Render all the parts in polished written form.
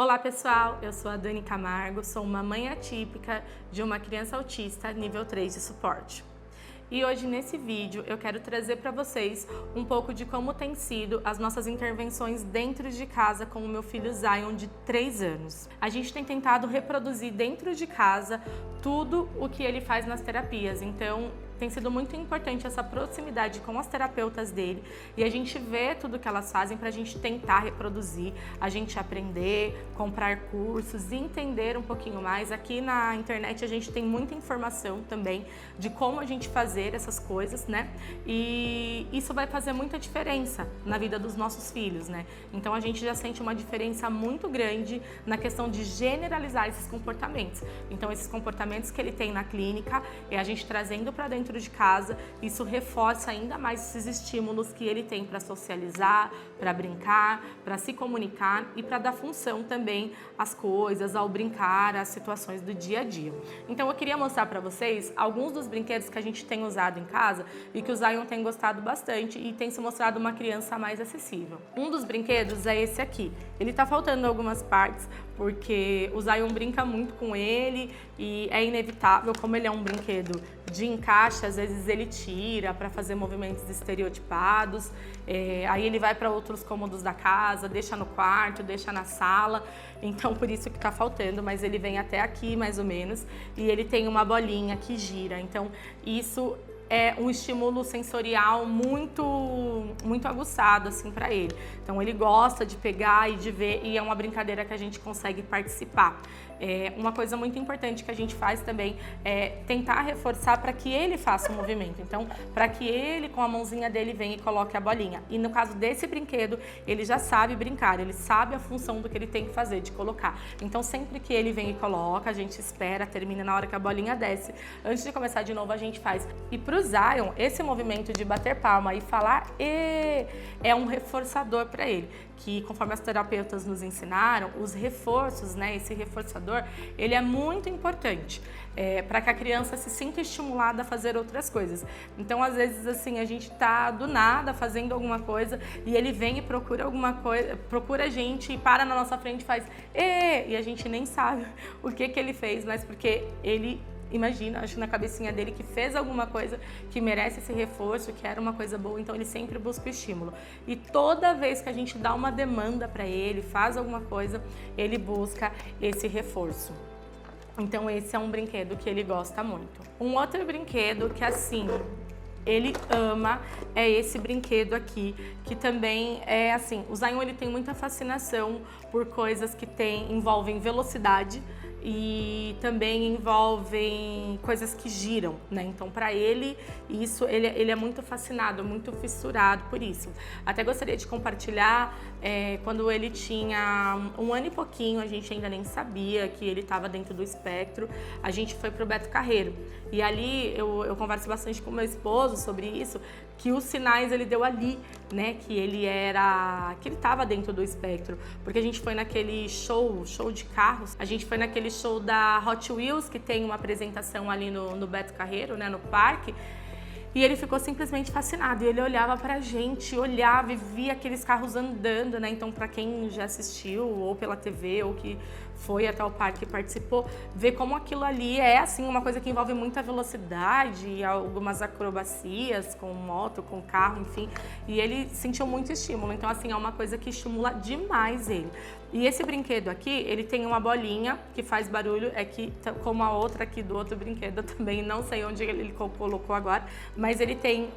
Olá pessoal, eu sou a Dani Camargo, sou uma mãe atípica de uma criança autista nível 3 de suporte. E hoje nesse vídeo eu quero trazer para vocês um pouco de como tem sido as nossas intervenções dentro de casa com o meu filho Zion de 3 anos. A gente tem tentado reproduzir dentro de casa tudo o que ele faz nas terapias, então tem sido muito importante essa proximidade com as terapeutas dele e a gente vê tudo que elas fazem para a gente tentar reproduzir, a gente aprender, comprar cursos e entender um pouquinho mais. Aqui na internet a gente tem muita informação também de como a gente fazer essas coisas, né? E isso vai fazer muita diferença na vida dos nossos filhos, né? Então a gente já sente uma diferença muito grande na questão de generalizar esses comportamentos. Então esses comportamentos que ele tem na clínica e a gente trazendo para dentro de casa, isso reforça ainda mais esses estímulos que ele tem para socializar, para brincar, para se comunicar e para dar função também às coisas, ao brincar, às situações do dia a dia. Então eu queria mostrar para vocês alguns dos brinquedos que a gente tem usado em casa e que o Zion tem gostado bastante e tem se mostrado uma criança mais acessível. Um dos brinquedos é esse aqui. Ele tá faltando algumas partes porque o Zion brinca muito com ele e é inevitável, como ele é um brinquedo de encaixe, às vezes ele tira para fazer movimentos estereotipados, aí ele vai para outros cômodos da casa, deixa no quarto, deixa na sala, então por isso que tá faltando, mas ele vem até aqui mais ou menos e ele tem uma bolinha que gira, então isso é um estímulo sensorial muito aguçado assim para ele. Então ele gosta de pegar e de ver e é uma brincadeira que a gente consegue participar. Uma coisa muito importante que a gente faz também é tentar reforçar para que ele faça o movimento. Então, para que ele com a mãozinha dele venha e coloque a bolinha. E no caso desse brinquedo, ele já sabe brincar, ele sabe a função do que ele tem que fazer, de colocar. Então, sempre que ele vem e coloca, a gente espera, termina na hora que a bolinha desce. Antes de começar de novo, a gente faz. E pro Zion, esse movimento de bater palma e falar é um reforçador para ele, que conforme as terapeutas nos ensinaram, os reforços, né, esse reforçador, ele é muito importante para que a criança se sinta estimulada a fazer outras coisas. Então, às vezes, assim, a gente tá do nada fazendo alguma coisa e ele vem e procura alguma coisa, procura a gente e para na nossa frente e faz e a gente nem sabe o que ele fez, mas porque ele imagina, acho na cabecinha dele que fez alguma coisa que merece esse reforço, que era uma coisa boa, então ele sempre busca o estímulo. E toda vez que a gente dá uma demanda para ele, faz alguma coisa, ele busca esse reforço. Então esse é um brinquedo que ele gosta muito. Um outro brinquedo que assim, ele ama é esse brinquedo aqui, que também é assim, o Zion ele tem muita fascinação por coisas que envolvem velocidade, e também envolvem coisas que giram, né? Então, para ele, isso ele é muito fascinado, muito fissurado por isso. Até gostaria de compartilhar, quando ele tinha 1 ano e pouquinho, a gente ainda nem sabia que ele estava dentro do espectro, a gente foi pro Beto Carreiro. E ali eu converso bastante com meu esposo sobre isso, que os sinais ele deu ali, né? Que ele estava dentro do espectro, porque a gente foi naquele show de carros, a gente foi naquele show da Hot Wheels, que tem uma apresentação ali no Beto Carreiro, né, no parque, e ele ficou simplesmente fascinado, e ele olhava pra gente, olhava e via aqueles carros andando, né, então pra quem já assistiu, ou pela TV, ou que foi até o parque e participou, ver como aquilo ali é, assim, uma coisa que envolve muita velocidade, algumas acrobacias com moto, com carro, enfim, e ele sentiu muito estímulo, então, assim, é uma coisa que estimula demais ele. E esse brinquedo aqui, ele tem uma bolinha que faz barulho, como a outra aqui do outro brinquedo, eu também não sei onde ele colocou agora, mas ele tem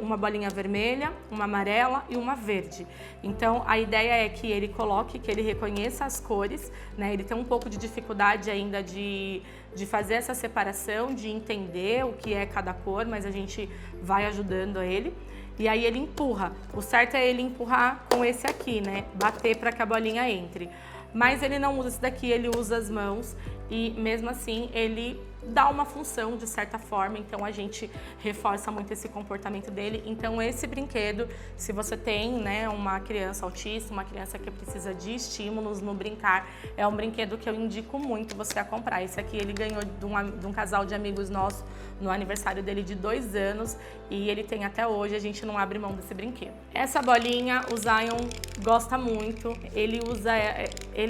uma bolinha vermelha, uma amarela e uma verde. Então, a ideia é que ele coloque, que ele reconheça as cores, né? Ele tem um pouco de dificuldade ainda de fazer essa separação, de entender o que é cada cor, mas a gente vai ajudando ele. E aí ele empurra. O certo é ele empurrar com esse aqui, né? Bater para que a bolinha entre. Mas ele não usa esse daqui, ele usa as mãos e mesmo assim ele dá uma função de certa forma, então a gente reforça muito esse comportamento dele. Então esse brinquedo, se você tem, né, uma criança autista, uma criança que precisa de estímulos no brincar, é um brinquedo que eu indico muito você a comprar. Esse aqui ele ganhou de um casal de amigos nossos no aniversário dele de 2 anos e ele tem até hoje, a gente não abre mão desse brinquedo. Essa bolinha o Zion gosta muito, ele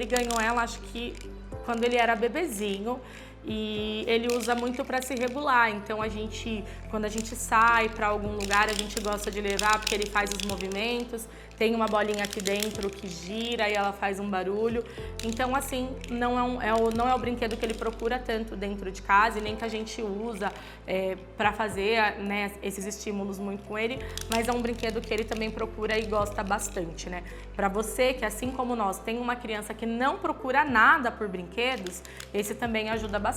ganhou ela acho que quando ele era bebezinho, e ele usa muito para se regular, então quando a gente sai para algum lugar, a gente gosta de levar porque ele faz os movimentos, tem uma bolinha aqui dentro que gira e ela faz um barulho, então assim, não é o brinquedo que ele procura tanto dentro de casa e nem que a gente usa para fazer, né, esses estímulos muito com ele, mas é um brinquedo que ele também procura e gosta bastante, né? Para você que, assim como nós, tem uma criança que não procura nada por brinquedos, esse também ajuda bastante.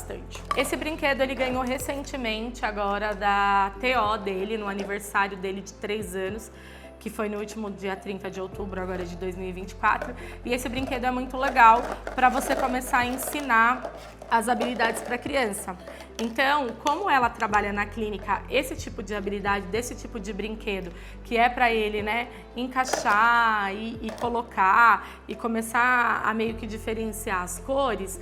Esse brinquedo ele ganhou recentemente agora da TO dele, no aniversário dele de 3 anos, que foi no último dia 30 de outubro agora de 2024. E esse brinquedo é muito legal para você começar a ensinar as habilidades para a criança. Então, como ela trabalha na clínica esse tipo de habilidade, desse tipo de brinquedo, que é para ele, né, encaixar e colocar e começar a meio que diferenciar as cores,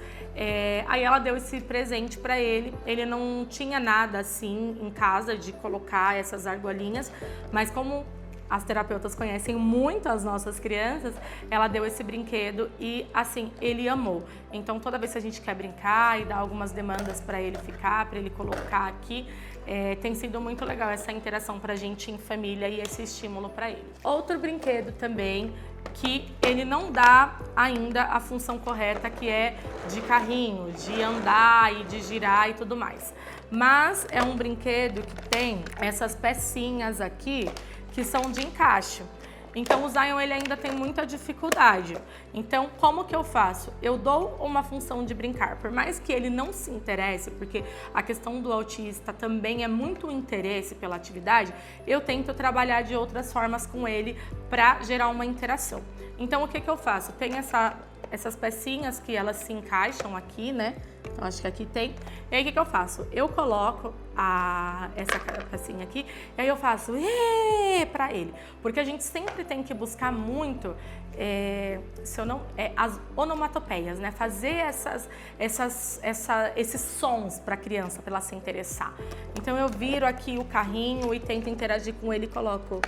aí ela deu esse presente para ele. Ele não tinha nada assim em casa de colocar essas argolinhas, mas como as terapeutas conhecem muito as nossas crianças, ela deu esse brinquedo e, assim, ele amou. Então, toda vez que a gente quer brincar e dar algumas demandas para ele ficar, para ele colocar aqui, tem sido muito legal essa interação pra gente em família e esse estímulo para ele. Outro brinquedo também que ele não dá ainda a função correta, que é de carrinho, de andar e de girar e tudo mais. Mas é um brinquedo que tem essas pecinhas aqui, que são de encaixe. Então o Zion ele ainda tem muita dificuldade. Então como que eu faço? Eu dou uma função de brincar, por mais que ele não se interesse, porque a questão do autista também é muito o interesse pela atividade, eu tento trabalhar de outras formas com ele para gerar uma interação. Então o que que eu faço? Tem essas pecinhas que elas se encaixam aqui, né? Então acho que aqui tem. E aí o que eu faço? Eu coloco essa pecinha aqui e aí eu faço pra ele. Porque a gente sempre tem que buscar muito as onomatopeias, né? Fazer esses sons para a criança, para ela se interessar. Então eu viro aqui o carrinho e tento interagir com ele e coloco.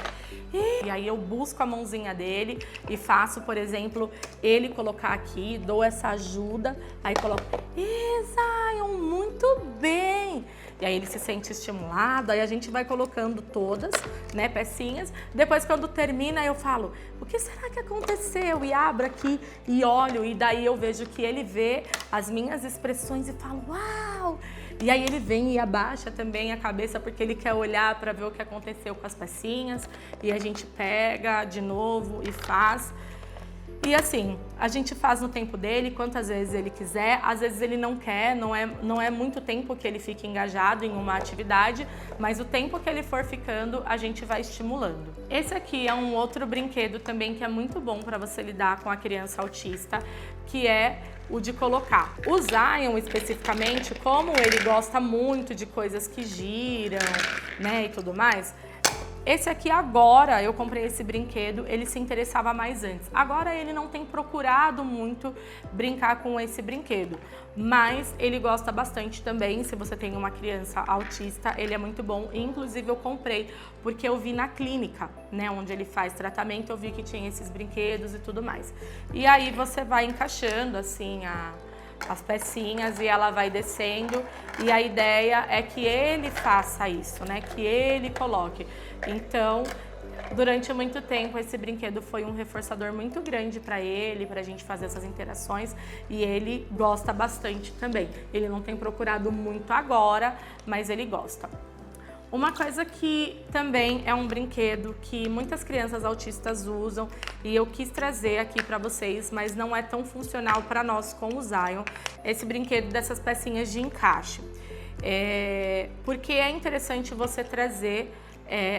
E aí eu busco a mãozinha dele e faço, por exemplo, ele colocar aqui, dou essa ajuda, aí coloco, Zion, muito bem! E aí ele se sente estimulado, aí a gente vai colocando todas, né, pecinhas. Depois, quando termina, eu falo, o que será que aconteceu? E abro aqui e olho, e daí eu vejo que ele vê as minhas expressões e falo, uau! E aí ele vem e abaixa também a cabeça, porque ele quer olhar para ver o que aconteceu com as pecinhas. E a gente pega de novo e faz. E assim, a gente faz no tempo dele, quantas vezes ele quiser. Às vezes ele não quer, não é muito tempo que ele fica engajado em uma atividade, mas o tempo que ele for ficando, a gente vai estimulando. Esse aqui é um outro brinquedo também que é muito bom para você lidar com a criança autista, que é o de colocar. O Zion, especificamente, como ele gosta muito de coisas que giram, né, e tudo mais, esse aqui agora, eu comprei esse brinquedo, ele se interessava mais antes. Agora ele não tem procurado muito brincar com esse brinquedo, mas ele gosta bastante também. Se você tem uma criança autista, ele é muito bom. Inclusive eu comprei porque eu vi na clínica, né, onde ele faz tratamento, eu vi que tinha esses brinquedos e tudo mais. E aí você vai encaixando assim as pecinhas e ela vai descendo, e a ideia é que ele faça isso, né? Que ele coloque. Então, durante muito tempo, esse brinquedo foi um reforçador muito grande para ele, para a gente fazer essas interações, e ele gosta bastante também. Ele não tem procurado muito agora, mas ele gosta. Uma coisa que também é um brinquedo que muitas crianças autistas usam e eu quis trazer aqui para vocês, mas não é tão funcional para nós com o Zion, esse brinquedo dessas pecinhas de encaixe. Porque é interessante você trazer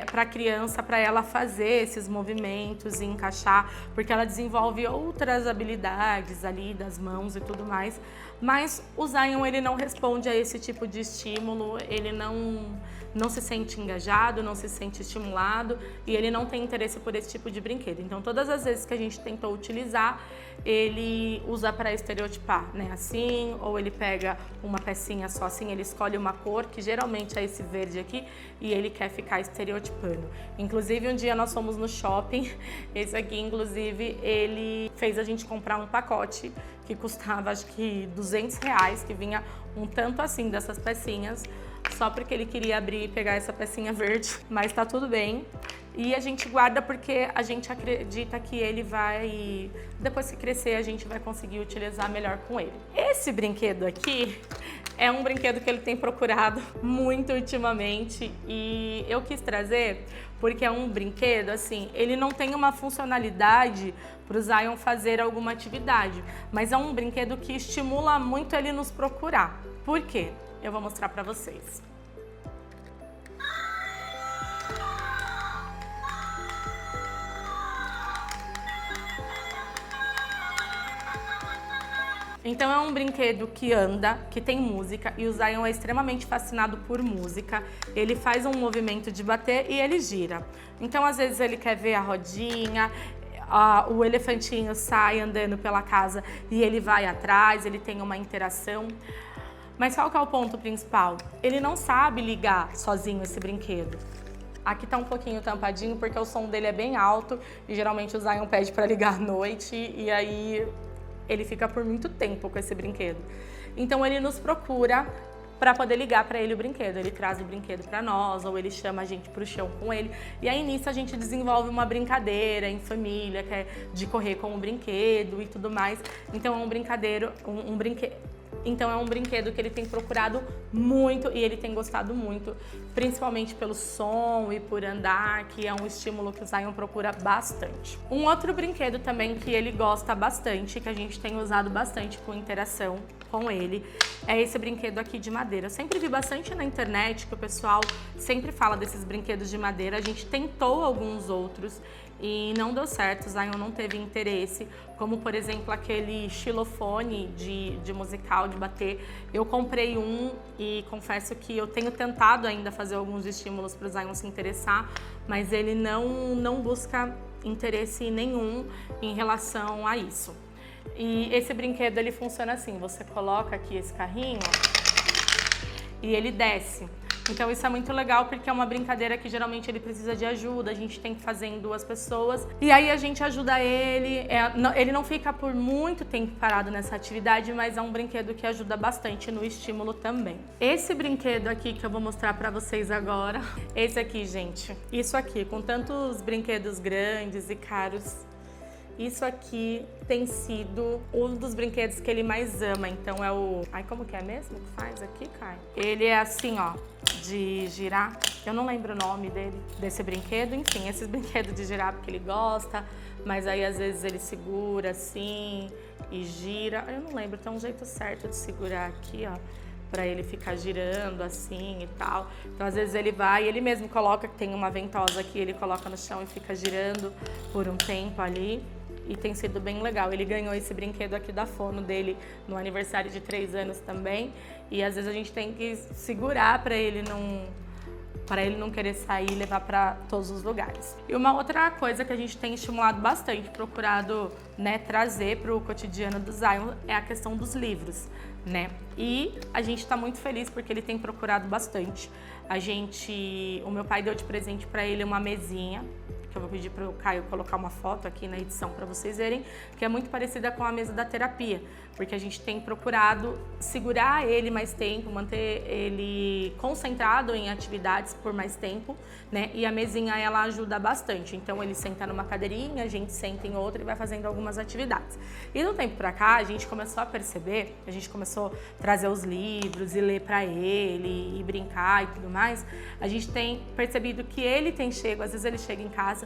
para a criança, para ela fazer esses movimentos e encaixar, porque ela desenvolve outras habilidades ali das mãos e tudo mais. Mas o Zion, ele não responde a esse tipo de estímulo, ele não se sente engajado, não se sente estimulado e ele não tem interesse por esse tipo de brinquedo. Então, todas as vezes que a gente tentou utilizar, ele usa para estereotipar, né? Assim, ou ele pega uma pecinha só assim, ele escolhe uma cor, que geralmente é esse verde aqui, e ele quer ficar estereotipando. Inclusive, um dia nós fomos no shopping, esse aqui, inclusive, ele fez a gente comprar um pacote que custava, acho que R$200, que vinha um tanto assim dessas pecinhas, só porque ele queria abrir e pegar essa pecinha verde, mas tá tudo bem. E a gente guarda porque a gente acredita que ele vai, depois que crescer, a gente vai conseguir utilizar melhor com ele. Esse brinquedo aqui é um brinquedo que ele tem procurado muito ultimamente e eu quis trazer porque é um brinquedo, assim, ele não tem uma funcionalidade para o Zion fazer alguma atividade, mas é um brinquedo que estimula muito ele nos procurar. Por quê? Eu vou mostrar para vocês. Então é um brinquedo que anda, que tem música e o Zion é extremamente fascinado por música. Ele faz um movimento de bater e ele gira. Então às vezes ele quer ver a rodinha, o elefantinho sai andando pela casa e ele vai atrás, ele tem uma interação. Mas qual que é o ponto principal? Ele não sabe ligar sozinho esse brinquedo. Aqui tá um pouquinho tampadinho porque o som dele é bem alto e geralmente o Zion pede para ligar à noite e aí ele fica por muito tempo com esse brinquedo. Então ele nos procura para poder ligar para ele o brinquedo. Ele traz o brinquedo para nós ou ele chama a gente para o chão com ele. E aí nisso a gente desenvolve uma brincadeira em família, que é de correr com o brinquedo e tudo mais. Então é um Então é um brinquedo que ele tem procurado muito e ele tem gostado muito, principalmente pelo som e por andar, que é um estímulo que o Zion procura bastante. Um outro brinquedo também que ele gosta bastante, que a gente tem usado bastante com interação com ele, é esse brinquedo aqui de madeira. Eu sempre vi bastante na internet que o pessoal sempre fala desses brinquedos de madeira. A gente tentou alguns outros e não deu certo, o Zion não teve interesse, como por exemplo aquele xilofone de musical, de bater. Eu comprei um e confesso que eu tenho tentado ainda fazer alguns estímulos para o Zion se interessar, mas ele não busca interesse nenhum em relação a isso. E esse brinquedo ele funciona assim, você coloca aqui esse carrinho e ele desce. Então isso é muito legal porque é uma brincadeira que geralmente ele precisa de ajuda, a gente tem que fazer em 2 pessoas e aí a gente ajuda ele. Ele não fica por muito tempo parado nessa atividade, mas é um brinquedo que ajuda bastante no estímulo também. Esse brinquedo aqui que eu vou mostrar pra vocês agora, esse aqui, gente, isso aqui, com tantos brinquedos grandes e caros, isso aqui tem sido um dos brinquedos que ele mais ama. Então é o... Ai, como que é mesmo que faz aqui, Kai? Ele é assim, ó, de girar. Eu não lembro o nome desse brinquedo. Enfim, esses brinquedos de girar porque ele gosta. Mas aí às vezes ele segura assim e gira. Eu não lembro, tem um jeito certo de segurar aqui, ó, para ele ficar girando assim e tal. Então às vezes ele vai, ele mesmo coloca, que tem uma ventosa aqui, ele coloca no chão e fica girando por um tempo ali. E tem sido bem legal. Ele ganhou esse brinquedo aqui da fono dele no aniversário de 3 anos também. E às vezes a gente tem que segurar para ele não querer sair e levar para todos os lugares. E uma outra coisa que a gente tem estimulado bastante, procurado, né, trazer para o cotidiano do Zion é a questão dos livros, né? E a gente está muito feliz porque ele tem procurado bastante. O meu pai deu de presente para ele uma mesinha, que eu vou pedir para o Caio colocar uma foto aqui na edição para vocês verem, que é muito parecida com a mesa da terapia, porque a gente tem procurado segurar ele mais tempo, manter ele concentrado em atividades por mais tempo, né? E a mesinha, ela ajuda bastante. Então ele senta numa cadeirinha, a gente senta em outra e vai fazendo algumas atividades. E do tempo para cá, a gente começou a perceber, a gente começou a trazer os livros e ler para ele e brincar e tudo mais. A gente tem percebido que ele tem chego, às vezes ele chega em casa,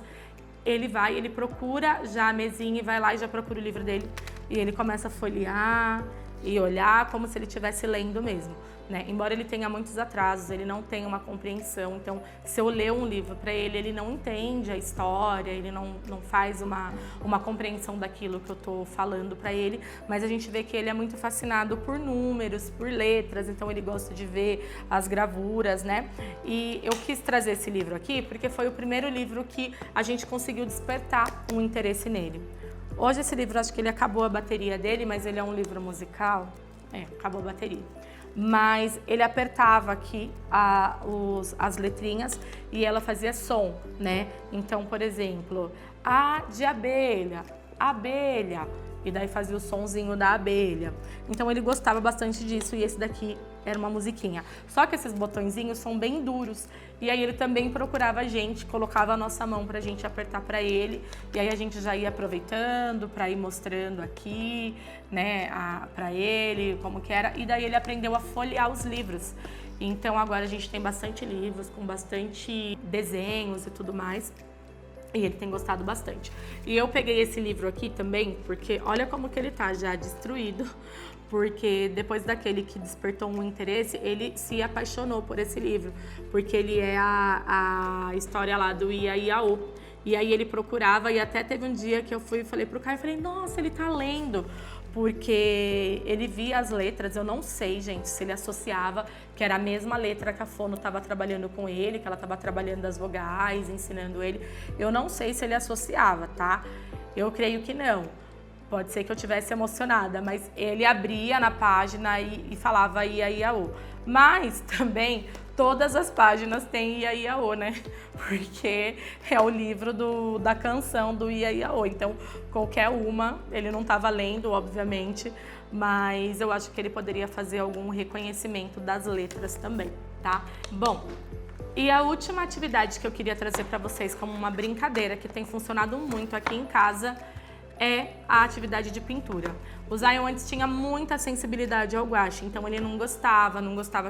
ele vai, ele procura já a mesinha e vai lá e já procura o livro dele. E ele começa a folhear e olhar como se ele estivesse lendo mesmo, né? Embora ele tenha muitos atrasos, ele não tem uma compreensão. Então, se eu ler um livro para ele, ele não entende a história, ele não faz uma compreensão daquilo que eu estou falando para ele, mas a gente vê que ele é muito fascinado por números, por letras, então ele gosta de ver as gravuras, né? E eu quis trazer esse livro aqui porque foi o primeiro livro que a gente conseguiu despertar um interesse nele. Hoje esse livro, acho que ele acabou a bateria dele, mas ele é um livro musical. Acabou a bateria. Mas ele apertava aqui as letrinhas e ela fazia som, né? Então, por exemplo, A de abelha, abelha, e daí fazia o sonzinho da abelha. Então ele gostava bastante disso e esse daqui era uma musiquinha. Só que esses botõezinhos são bem duros e aí ele também procurava a gente, colocava a nossa mão pra gente apertar pra ele e aí a gente já ia aproveitando pra ir mostrando aqui, né, pra ele como que era, e daí ele aprendeu a folhear os livros. Então agora a gente tem bastante livros com bastante desenhos e tudo mais. E ele tem gostado bastante. E eu peguei esse livro aqui também, porque olha como que ele tá já destruído. Porque depois daquele que despertou um interesse, ele se apaixonou por esse livro. Porque ele é a história lá do Ia-Ia-Ô. E aí ele procurava e até teve um dia que eu fui e falei pro Caio, falei, nossa, ele tá lendo. Porque ele via as letras, eu não sei, gente, se ele associava que era a mesma letra que a fono estava trabalhando com ele, que ela estava trabalhando as vogais, ensinando ele. Eu não sei se ele associava, tá? Eu creio que não. Pode ser que eu tivesse emocionada, mas ele abria na página e falava Ia-Ia-Ô. Mas também todas as páginas têm Ia-Ia-Ô, né? Porque é o livro da canção do Ia-Ia-Ô. Então, qualquer uma, ele não estava lendo, obviamente, mas eu acho que ele poderia fazer algum reconhecimento das letras também, tá? Bom, e a última atividade que eu queria trazer para vocês como uma brincadeira que tem funcionado muito aqui em casa é a atividade de pintura. O Zion antes tinha muita sensibilidade ao guache, então ele não gostava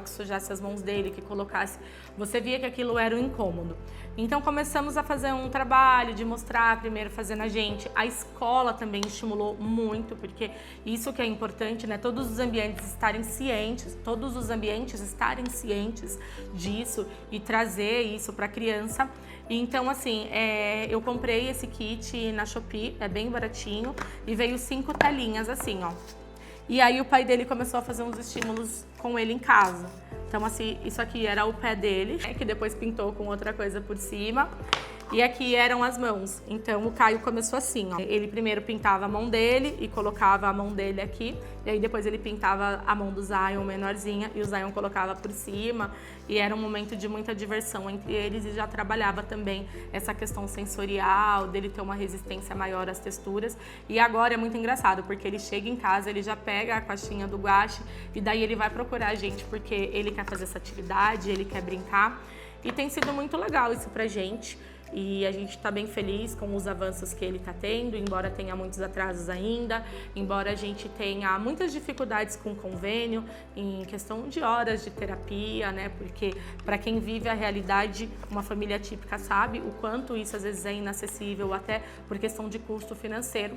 que sujasse as mãos dele, que colocasse. Você via que aquilo era um incômodo. Então começamos a fazer um trabalho de mostrar, primeiro fazendo a gente. A escola também estimulou muito, porque isso que é importante, né? Todos os ambientes estarem cientes disso e trazer isso para a criança. Então, assim, eu comprei esse kit na Shopee, é bem baratinho, e veio 5 telinhas assim, ó. E aí o pai dele começou a fazer uns estímulos com ele em casa. Então, assim, isso aqui era o pé dele, né, que depois pintou com outra coisa por cima. E aqui eram as mãos. Então o Caio começou assim, ó. Ele primeiro pintava a mão dele e colocava a mão dele aqui. E aí depois ele pintava a mão do Zion menorzinha e o Zion colocava por cima. E era um momento de muita diversão entre eles e já trabalhava também essa questão sensorial, dele ter uma resistência maior às texturas. E agora é muito engraçado, porque ele chega em casa, ele já pega a caixinha do guache e daí ele vai procurar a gente porque ele quer fazer essa atividade, ele quer brincar. E tem sido muito legal isso pra gente. E a gente está bem feliz com os avanços que ele está tendo, embora tenha muitos atrasos ainda, embora a gente tenha muitas dificuldades com o convênio, em questão de horas de terapia, né? Porque para quem vive a realidade, uma família típica sabe o quanto isso às vezes é inacessível, até por questão de custo financeiro.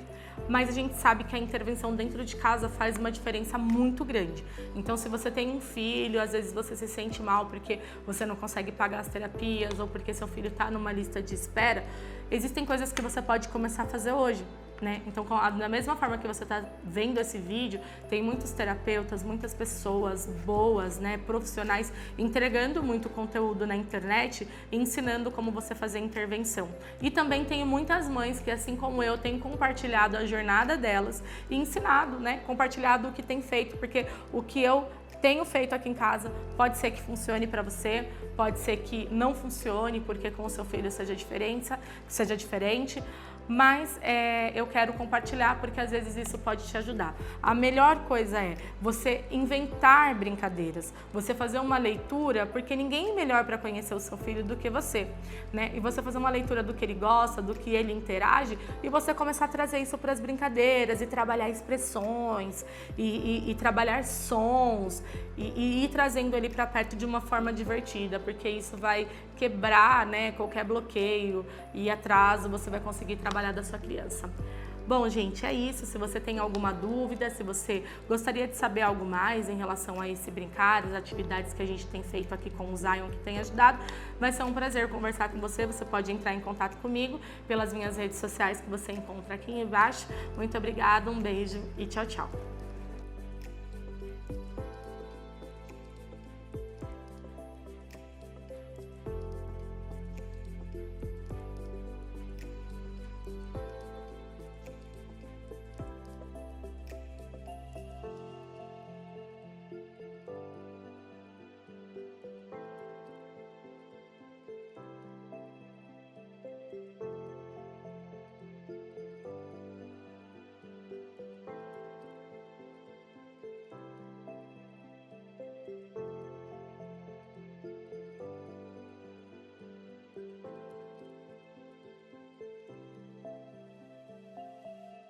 Mas a gente sabe que a intervenção dentro de casa faz uma diferença muito grande. Então, se você tem um filho, às vezes você se sente mal porque você não consegue pagar as terapias ou porque seu filho está numa lista de espera, existem coisas que você pode começar a fazer hoje, né? Então, da mesma forma que você está vendo esse vídeo, tem muitos terapeutas, muitas pessoas boas, né, profissionais, entregando muito conteúdo na internet e ensinando como você fazer intervenção. E também tem muitas mães que, assim como eu, têm compartilhado a jornada delas e ensinado, né, compartilhado o que tem feito, porque o que eu tenho feito aqui em casa, pode ser que funcione para você, pode ser que não funcione, porque com o seu filho seja diferente, mas eu quero compartilhar porque às vezes isso pode te ajudar. A melhor coisa é você inventar brincadeiras, você fazer uma leitura, porque ninguém é melhor para conhecer o seu filho do que você, né? E você fazer uma leitura do que ele gosta, do que ele interage, e você começar a trazer isso para as brincadeiras e trabalhar expressões e trabalhar sons e ir trazendo ele para perto de uma forma divertida, porque isso vai quebrar, né, qualquer bloqueio e atraso, você vai conseguir trabalhar da sua criança. Bom, gente, é isso. Se você tem alguma dúvida, se você gostaria de saber algo mais em relação a esse brincar, as atividades que a gente tem feito aqui com o Zion que tem ajudado, vai ser um prazer conversar com você. Você pode entrar em contato comigo pelas minhas redes sociais que você encontra aqui embaixo. Muito obrigada, um beijo e tchau, tchau.